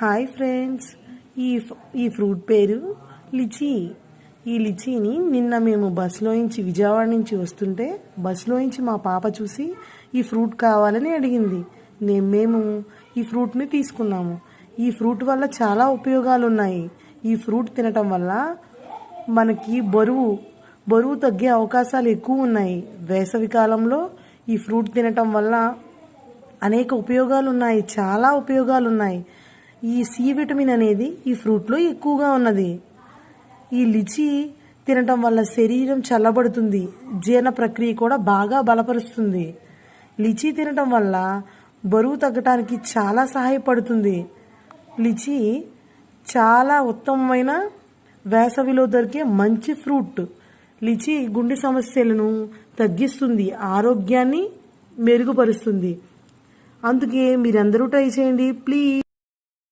Hi friends, ఈ fruit పేరు lychee. ఈ లిచీని నిన్న మేము బస్సులోంచి విజయవాడ నుంచి వస్తుంటే బస్సులోంచి మా పాప చూసి ఈ ఫ్రూట్ కావాలని అడిగింది. మేము ఈ ఫ్రూట్ని తీసుకున్నాము. ఈ ఫ్రూట్ వల్ల చాలా ఉపయోగాలు ఉన్నాయి. ఈ ఫ్రూట్ తినటం వల్ల మనకి బరువు తగ్గే అవకాశాలు ఎక్కువ ఉన్నాయి. వేసవి కాలంలో ఈ ఫ్రూట్ తినటం వల్ల అనేక ఉపయోగాలు ఉన్నాయి, చాలా ఉపయోగాలు ఉన్నాయి. ఈ సి విటమిన్ అనేది ఈ ఫ్రూట్లో ఎక్కువగా ఉన్నది. ఈ లిచీ తినటం వల్ల శరీరం చల్లబడుతుంది, జీర్ణ ప్రక్రియ కూడా బాగా బలపరుస్తుంది. లిచీ తినటం వల్ల బరువు తగ్గటానికి చాలా సహాయపడుతుంది. లిచీ చాలా ఉత్తమమైన వేసవిలో దొరికే మంచి ఫ్రూట్. లిచీ గుండె సమస్యలను తగ్గిస్తుంది, ఆరోగ్యాన్ని మెరుగుపరుస్తుంది. అందుకే మీరందరూ ట్రై చేయండి ప్లీజ్.